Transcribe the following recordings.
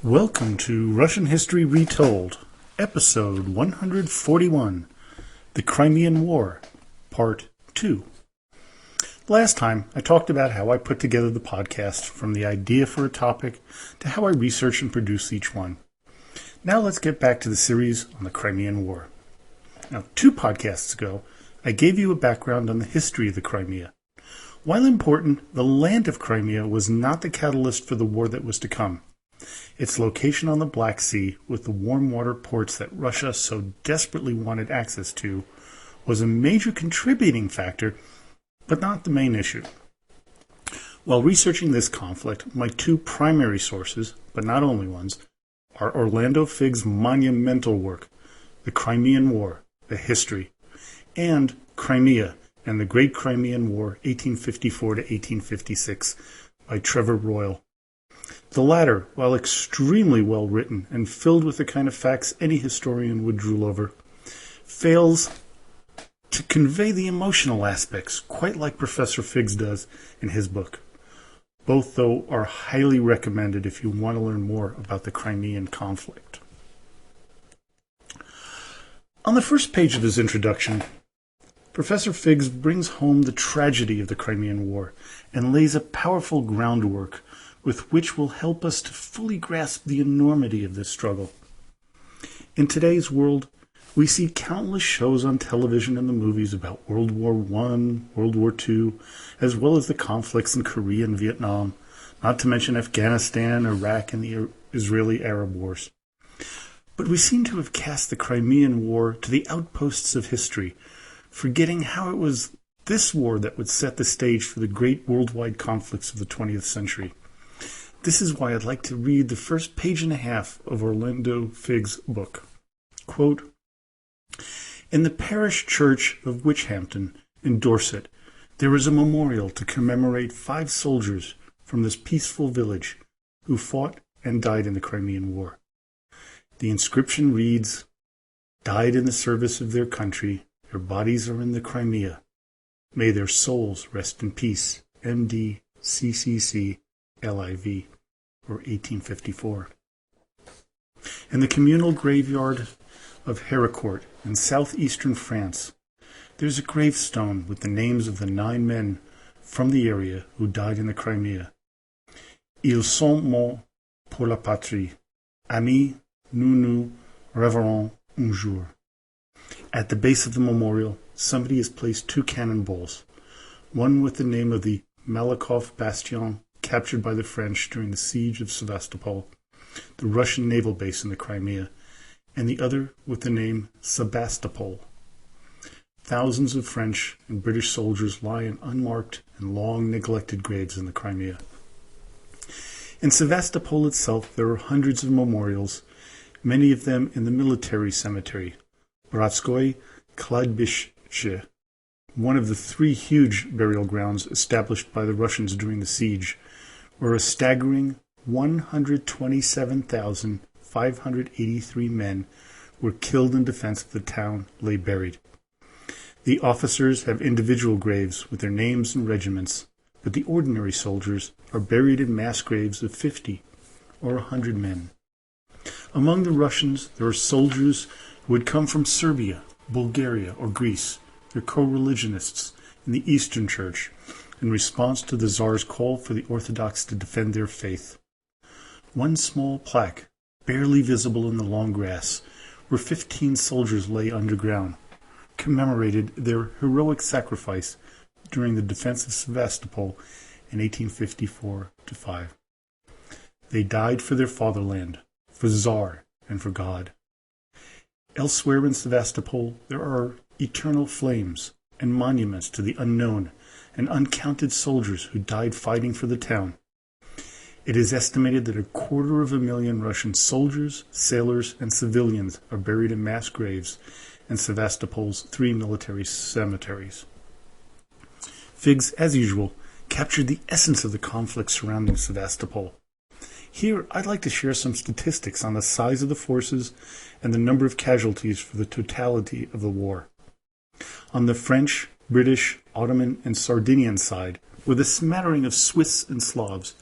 Welcome to Russian History Retold, Episode 141, The Crimean War, Part 2. Last time, I talked about how I put together the podcast from the idea for a topic to how I research and produce each one. Now let's get back to the series on the Crimean War. Now, 2 podcasts ago, I gave you a background on the history of the Crimea. While important, the land of Crimea was not the catalyst for the war that was to come. Its location on the Black Sea, with the warm water ports that Russia so desperately wanted access to, was a major contributing factor, but not the main issue. While researching this conflict, my 2 primary sources, but not only ones, are Orlando Figg's monumental work, The Crimean War, The History, and Crimea and the Great Crimean War, 1854 to 1856, by Trevor Royal. The latter, while extremely well written and filled with the kind of facts any historian would drool over, fails to convey the emotional aspects quite like Professor Figgs does in his book. Both, though, are highly recommended if you want to learn more about the Crimean conflict. On the first page of his introduction, Professor Figgs brings home the tragedy of the Crimean War and lays a powerful groundwork with which will help us to fully grasp the enormity of this struggle. In today's world, we see countless shows on television and the movies about World War I, World War II, as well as the conflicts in Korea and Vietnam, not to mention Afghanistan, Iraq, and the Israeli-Arab wars. But we seem to have cast the Crimean War to the outposts of history, forgetting how it was this war that would set the stage for the great worldwide conflicts of the 20th century. This is why I'd like to read the first page and a half of Orlando Figg's book. Quote, "In the parish church of Witchhampton in Dorset, there is a memorial to commemorate 5 soldiers from this peaceful village who fought and died in the Crimean War. The inscription reads, 'Died in the service of their country. Their bodies are in the Crimea. May their souls rest in peace. M.D. CCC LIV, or 1854. In the communal graveyard of Héricourt in southeastern France, there's a gravestone with the names of the 9 men from the area who died in the Crimea. Ils sont morts pour la patrie. Amis, nous nous reverrons un jour.' At the base of the memorial, somebody has placed 2 cannonballs, one with the name of the Malakoff Bastion, captured by the French during the siege of Sevastopol, the Russian naval base in the Crimea, and the other with the name Sebastopol. Thousands of French and British soldiers lie in unmarked and long neglected graves in the Crimea. In Sevastopol itself, there are hundreds of memorials, many of them in the military cemetery, Bratskoye Kladbizhe, one of the 3 huge burial grounds established by the Russians during the siege, where a staggering 127,583 men were killed in defense of the town lay buried. The officers have individual graves with their names and regiments, but the ordinary soldiers are buried in mass graves of 50 or 100 men. Among the Russians, there are soldiers who had come from Serbia, Bulgaria, or Greece. They're co-religionists in the Eastern Church, in response to the Tsar's call for the Orthodox to defend their faith. One small plaque, barely visible in the long grass, where 15 soldiers lay underground, commemorated their heroic sacrifice during the defense of Sevastopol in 1854-5. They died for their fatherland, for the Tsar, and for God. Elsewhere in Sevastopol, there are eternal flames and monuments to the unknown and uncounted soldiers who died fighting for the town. It is estimated that 250,000 Russian soldiers, sailors, and civilians are buried in mass graves in Sevastopol's 3 military cemeteries. Figgs, as usual, captured the essence of the conflict surrounding Sevastopol. Here, I'd like to share some statistics on the size of the forces and the number of casualties for the totality of the war. On the French, British, Ottoman, and Sardinian side, with a smattering of Swiss and Slavs,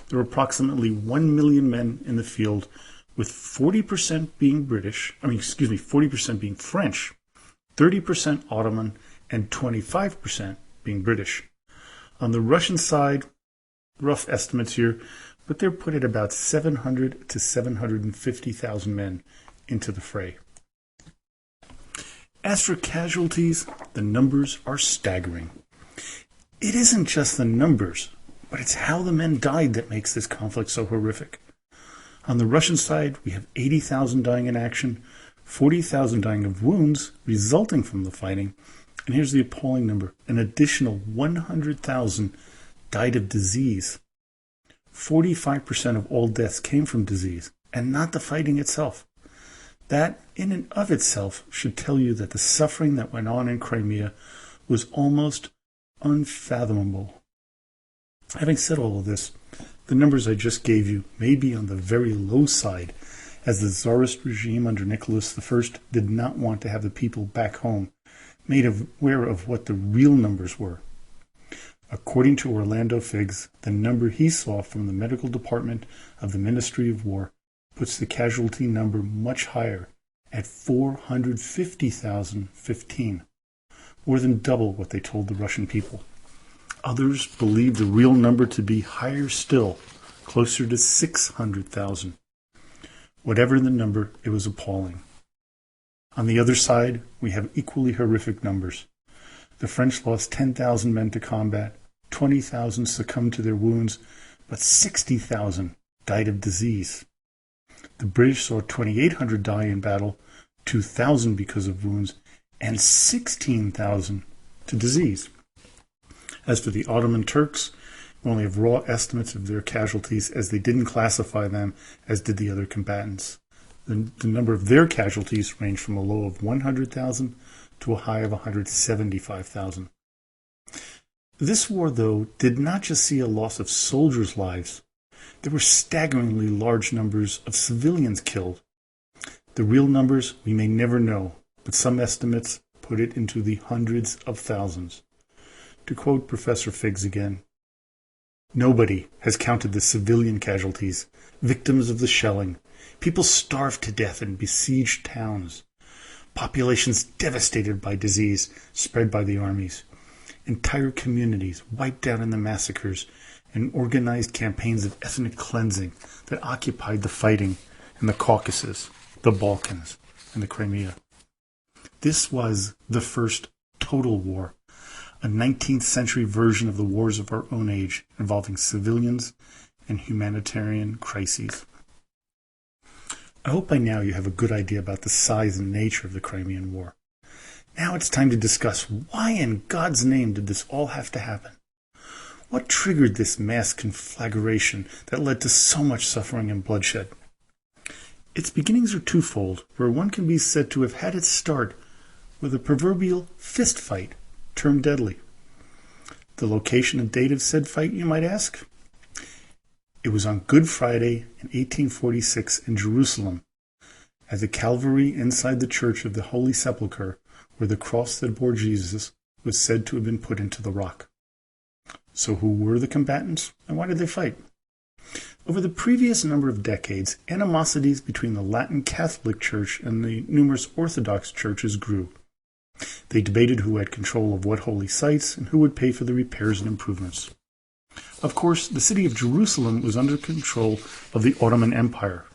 There were approximately 1 million men in the field, with 40% being 40% being French, 30% Ottoman, and 25% being British. On the Russian side, rough estimates here, but they're put at about 700 to 750,000 men into the fray. As for casualties, the numbers are staggering. It isn't just the numbers, but it's how the men died that makes this conflict so horrific. On the Russian side, we have 80,000 dying in action, 40,000 dying of wounds resulting from the fighting, and here's the appalling number: an additional 100,000 died of disease. 45% of all deaths came from disease, and not the fighting itself. That, in and of itself, should tell you that the suffering that went on in Crimea was almost unfathomable. Having said all of this, the numbers I just gave you may be on the very low side, as the Tsarist regime under Nicholas I did not want to have the people back home made aware of what the real numbers were. According to Orlando Figgs, the number he saw from the medical department of the Ministry of War puts the casualty number much higher, at 450,015, more than double what they told the Russian people. Others believed the real number to be higher still, closer to 600,000. Whatever the number, it was appalling. On the other side, we have equally horrific numbers. The French lost 10,000 men to combat, 20,000 succumbed to their wounds, but 60,000 died of disease. The British saw 2,800 die in battle, 2,000 because of wounds, and 16,000 to disease. As for the Ottoman Turks, we only have raw estimates of their casualties, as they didn't classify them as did the other combatants. The number of their casualties ranged from a low of 100,000 to a high of 175,000. This war, though, did not just see a loss of soldiers' lives. There were staggeringly large numbers of civilians killed. The real numbers we may never know, but some estimates put it into the hundreds of thousands. To quote Professor Figgs again, "Nobody has counted the civilian casualties, victims of the shelling, people starved to death in besieged towns, populations devastated by disease spread by the armies, entire communities wiped out in the massacres, and organized campaigns of ethnic cleansing that occupied the fighting in the Caucasus, the Balkans, and the Crimea." This was the first total war, a 19th century version of the wars of our own age, involving civilians and humanitarian crises. I hope by now you have a good idea about the size and nature of the Crimean War. Now it's time to discuss why in God's name did this all have to happen? What triggered this mass conflagration that led to so much suffering and bloodshed? Its beginnings are twofold, where one can be said to have had its start with a proverbial fist fight turned deadly. The location and date of said fight, you might ask? It was on Good Friday in 1846 in Jerusalem, at the Calvary inside the Church of the Holy Sepulchre, where the cross that bore Jesus was said to have been put into the rock. So who were the combatants, and why did they fight? Over the previous number of decades, animosities between the Latin Catholic Church and the numerous Orthodox churches grew. They debated who had control of what holy sites and who would pay for the repairs and improvements. Of course, the city of Jerusalem was under control of the Ottoman Empire.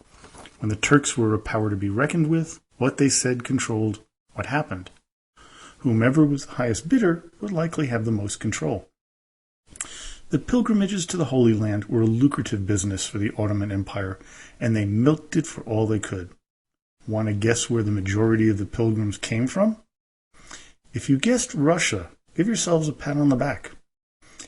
When the Turks were a power to be reckoned with, what they said controlled what happened. Whomever was the highest bidder would likely have the most control. The pilgrimages to the Holy Land were a lucrative business for the Ottoman Empire, and they milked it for all they could. Want to guess where the majority of the pilgrims came from? If you guessed Russia, give yourselves a pat on the back.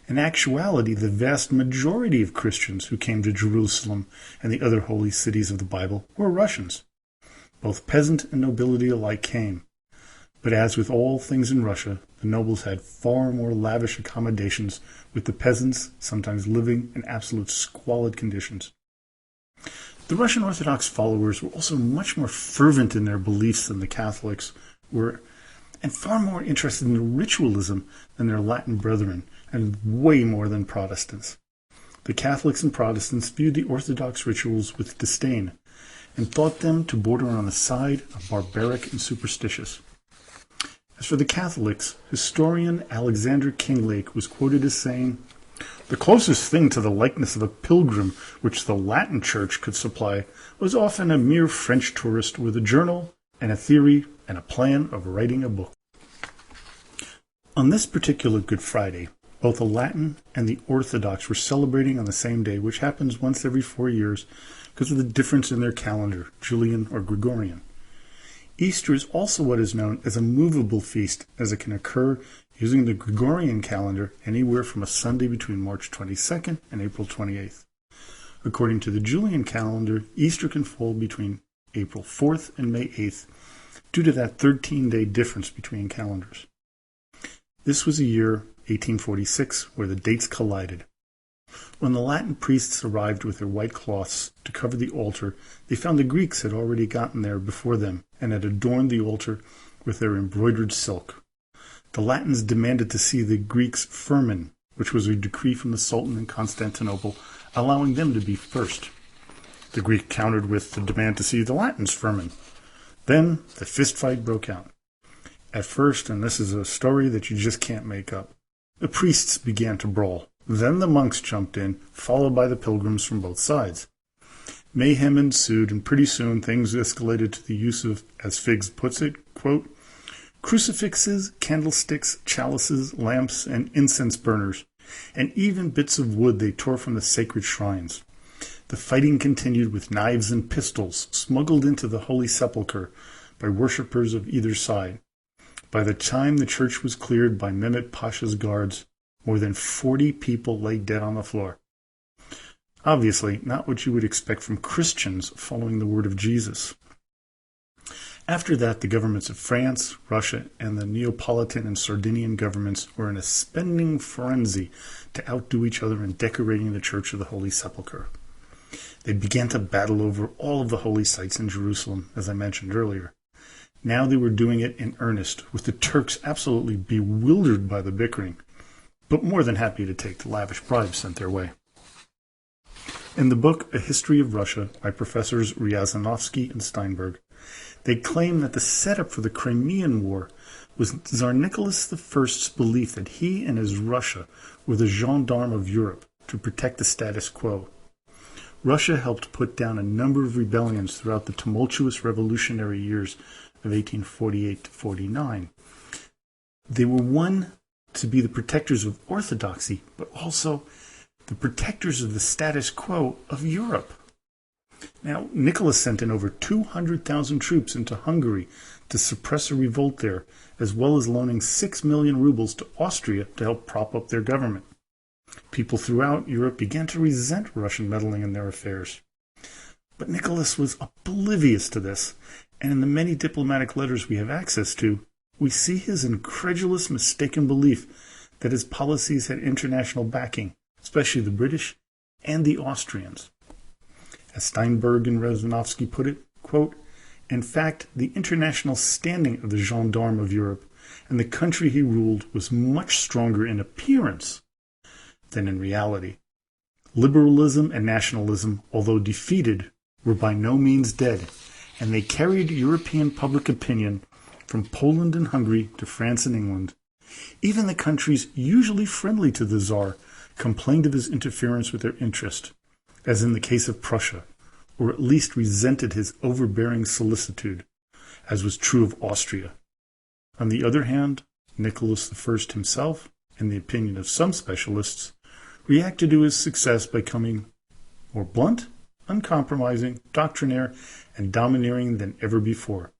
In actuality, the vast majority of Christians who came to Jerusalem and the other holy cities of the Bible were Russians. Both peasant and nobility alike came. But as with all things in Russia, the nobles had far more lavish accommodations, with the peasants sometimes living in absolute squalid conditions. The Russian Orthodox followers were also much more fervent in their beliefs than the Catholics were, and far more interested in ritualism than their Latin brethren, and way more than Protestants. The The Catholics and Protestants viewed the Orthodox rituals with disdain and thought them to border on the side of barbaric and superstitious. As for the Catholics, historian Alexander Kinglake was quoted as saying, "The closest thing to the likeness of a pilgrim which the Latin Church could supply was often a mere French tourist with a journal and a theory and a plan of writing a book." On this particular Good Friday, both the Latin and the Orthodox were celebrating on the same day, which happens once every 4 years because of the difference in their calendar, Julian or Gregorian. Easter is also what is known as a movable feast, as it can occur using the Gregorian calendar anywhere from a Sunday between March 22nd and April 28th. According to the Julian calendar, Easter can fall between April 4th and May 8th due to that 13-day difference between calendars. This was a year, 1846, where the dates collided. When the Latin priests arrived with their white cloths to cover the altar, they found the Greeks had already gotten there before them and had adorned the altar with their embroidered silk. The Latins demanded to see the Greeks' firman, which was a decree from the Sultan in Constantinople, allowing them to be first. The Greek countered with the demand to see the Latins' firman. Then the fistfight broke out. At first, and this is a story that you just can't make up, the priests began to brawl. Then the monks jumped in, followed by the pilgrims from both sides. Mayhem ensued, and pretty soon things escalated to the use of, as Figs puts it, quote, "crucifixes, candlesticks, chalices, lamps, and incense burners, and even bits of wood they tore from the sacred shrines. The fighting continued with knives and pistols smuggled into the Holy Sepulchre by worshippers of either side. By the time the church was cleared by Mehmet Pasha's guards, more than 40 people lay dead on the floor." Obviously, not what you would expect from Christians following the word of Jesus. After that, the governments of France, Russia, and the Neapolitan and Sardinian governments were in a spending frenzy to outdo each other in decorating the Church of the Holy Sepulchre. They began to battle over all of the holy sites in Jerusalem, as I mentioned earlier. Now they were doing it in earnest, with the Turks absolutely bewildered by the bickering, but more than happy to take the lavish bribes sent their way. In the book A History of Russia by Professors Ryazanovsky and Steinberg, they claim that the setup for the Crimean War was Tsar Nicholas I's belief that he and his Russia were the gendarme of Europe to protect the status quo. Russia helped put down a number of rebellions throughout the tumultuous revolutionary years of 1848 to 49. They were one to be the protectors of orthodoxy, but also the protectors of the status quo of Europe. Now, Nicholas sent in over 200,000 troops into Hungary to suppress a revolt there, as well as loaning 6 million rubles to Austria to help prop up their government. People throughout Europe began to resent Russian meddling in their affairs. But Nicholas was oblivious to this, and in the many diplomatic letters we have access to, we see his incredulous, mistaken belief that his policies had international backing, especially the British and the Austrians. As Steinberg and Ryazanovsky put it, quote, "In fact, the international standing of the gendarme of Europe and the country he ruled was much stronger in appearance than in reality. Liberalism and nationalism, although defeated, were by no means dead, and they carried European public opinion from Poland and Hungary to France and England. Even the countries usually friendly to the Tsar complained of his interference with their interest, as in the case of Prussia, or at least resented his overbearing solicitude, as was true of Austria. On the other hand, Nicholas I himself, in the opinion of some specialists, reacted to his success by becoming more blunt, uncompromising, doctrinaire, and domineering than ever before.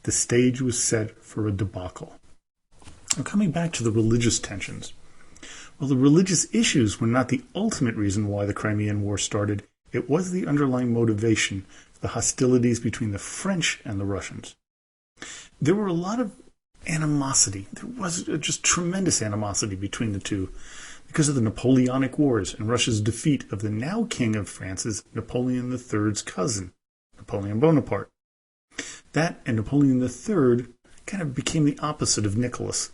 The stage was set for a debacle." Now, coming back to the religious tensions. While the religious issues were not the ultimate reason why the Crimean War started, it was the underlying motivation for the hostilities between the French and the Russians. There were a lot of animosity. There was just tremendous animosity between the two because of the Napoleonic Wars and Russia's defeat of the now King of France's Napoleon III's cousin, Napoleon Bonaparte. That and Napoleon III kind of became the opposite of Nicholas.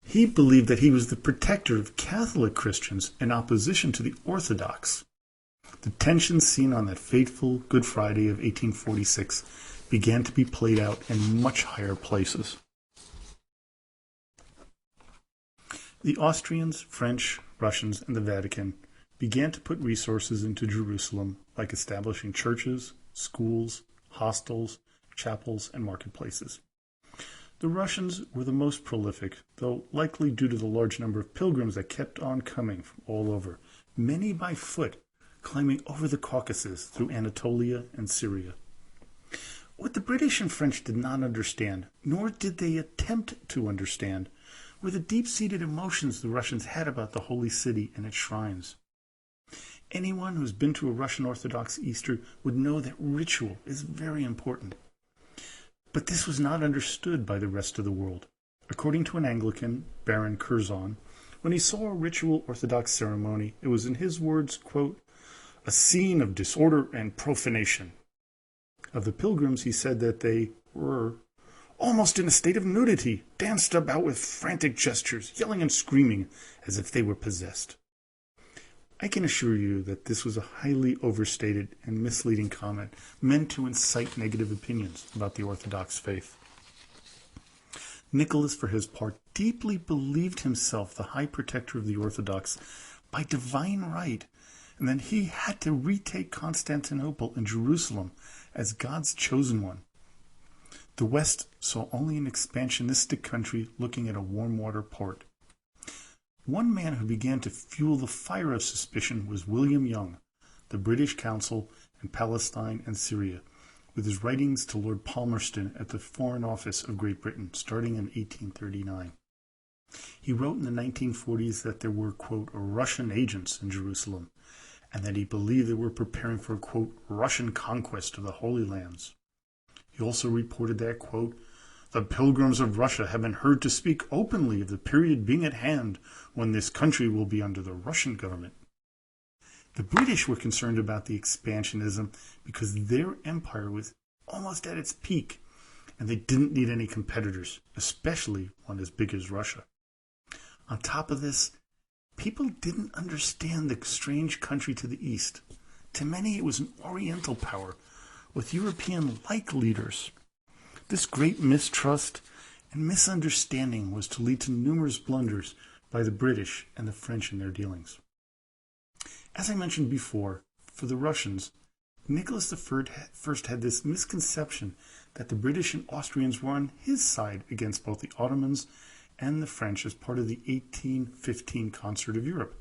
He believed that he was the protector of Catholic Christians in opposition to the Orthodox. The tensions seen on that fateful Good Friday of 1846 began to be played out in much higher places. The Austrians, French, Russians, and the Vatican began to put resources into Jerusalem, like establishing churches, schools, hostels, chapels, and marketplaces. The Russians were the most prolific, though likely due to the large number of pilgrims that kept on coming from all over, many by foot, climbing over the Caucasus through Anatolia and Syria. What the British and French did not understand, nor did they attempt to understand, were the deep-seated emotions the Russians had about the Holy City and its shrines. Anyone who's been to a Russian Orthodox Easter would know that ritual is very important. But this was not understood by the rest of the world. According to an Anglican, Baron Curzon, when he saw a ritual Orthodox ceremony, it was in his words, quote, "a scene of disorder and profanation." Of the pilgrims, he said that they were almost in a state of nudity, danced about with frantic gestures, yelling and screaming as if they were possessed. I can assure you that this was a highly overstated and misleading comment meant to incite negative opinions about the Orthodox faith. Nicholas, for his part, deeply believed himself the high protector of the Orthodox by divine right, and that he had to retake Constantinople and Jerusalem as God's chosen one. The West saw only an expansionistic country looking at a warm water port. One man who began to fuel the fire of suspicion was William Young, the British consul in Palestine and Syria, with his writings to Lord Palmerston at the Foreign Office of Great Britain, starting in 1839. He wrote in the 1940s that there were, quote, Russian agents in Jerusalem, and that he believed they were preparing for, quote, Russian conquest of the Holy Lands. He also reported that, quote, "the pilgrims of Russia have been heard to speak openly of the period being at hand when this country will be under the Russian government." The British were concerned about the expansionism because their empire was almost at its peak, and they didn't need any competitors, especially one as big as Russia. On top of this, people didn't understand the strange country to the east. To many, it was an Oriental power with European-like leaders. This great mistrust and misunderstanding was to lead to numerous blunders by the British and the French in their dealings. As I mentioned before, for the Russians, Nicholas I had this misconception that the British and Austrians were on his side against both the Ottomans and the French as part of the 1815 Concert of Europe.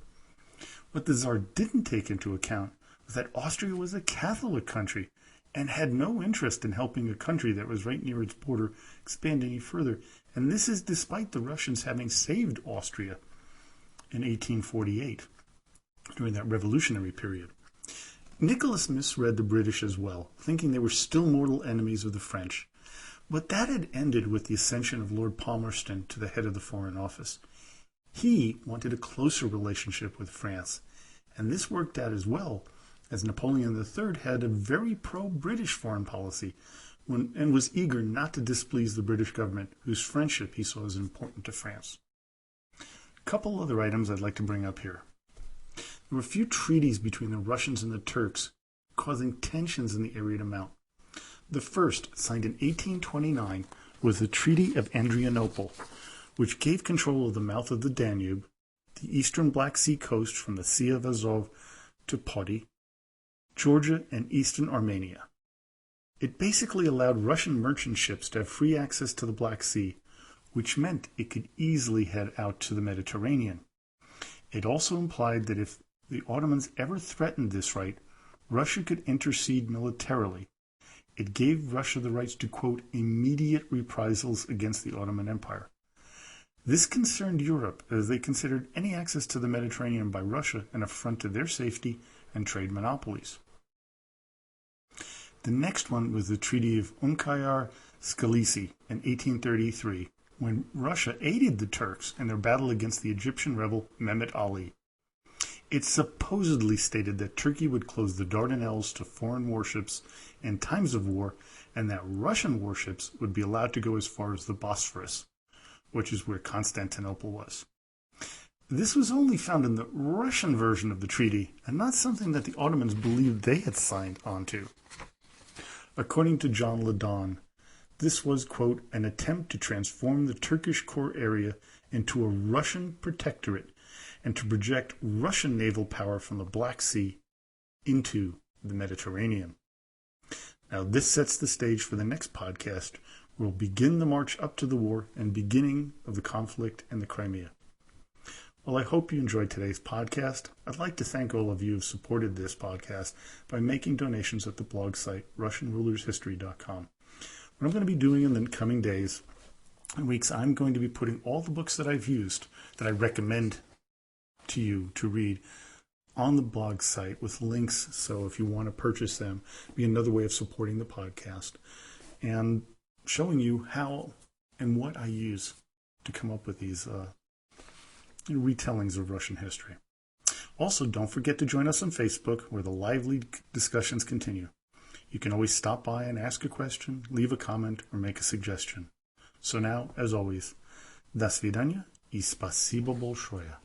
What the Tsar didn't take into account was that Austria was a Catholic country and had no interest in helping a country that was right near its border expand any further. And this is despite the Russians having saved Austria in 1848 during that revolutionary period. Nicholas misread the British as well, thinking they were still mortal enemies of the French. But that had ended with the ascension of Lord Palmerston to the head of the Foreign Office. He wanted a closer relationship with France, and this worked out as well, as Napoleon III had a very pro-British foreign policy and was eager not to displease the British government, whose friendship he saw as important to France. A couple other items I'd like to bring up here. There were a few treaties between the Russians and the Turks, causing tensions in the area to mount. The first, signed in 1829, was the Treaty of Adrianople, which gave control of the mouth of the Danube, the eastern Black Sea coast from the Sea of Azov to Poti, Georgia, and eastern Armenia. It basically allowed Russian merchant ships to have free access to the Black Sea, which meant it could easily head out to the Mediterranean. It also implied that if the Ottomans ever threatened this right, Russia could intercede militarily. It gave Russia the rights to, quote, immediate reprisals against the Ottoman Empire. This concerned Europe, as they considered any access to the Mediterranean by Russia an affront to their safety and trade monopolies. The next one was the Treaty of Unkiar-Skalisi in 1833, when Russia aided the Turks in their battle against the Egyptian rebel Mehmet Ali. It supposedly stated that Turkey would close the Dardanelles to foreign warships in times of war, and that Russian warships would be allowed to go as far as the Bosphorus. which is where Constantinople was. This was only found in the Russian version of the treaty, and not something that the Ottomans believed they had signed onto. According to John Ladon, this was, quote, an attempt to transform the Turkish core area into a Russian protectorate and to project Russian naval power from the Black Sea into the Mediterranean. Now, this sets the stage for the next podcast, where we'll begin the march up to the war and beginning of the conflict in the Crimea. Well, I hope you enjoyed today's podcast. I'd like to thank all of you who have supported this podcast by making donations at the blog site, RussianRulersHistory.com. What I'm going to be doing in the coming days and weeks, I'm going to be putting all the books that I've used, that I recommend to you to read, on the blog site with links. So if you want to purchase them, it'll be another way of supporting the podcast and showing you how and what I use to come up with these retellings of Russian history. Also, don't forget to join us on Facebook, where the lively discussions continue. You can always stop by and ask a question, leave a comment, or make a suggestion. So now, as always, до свидания и спасибо большое.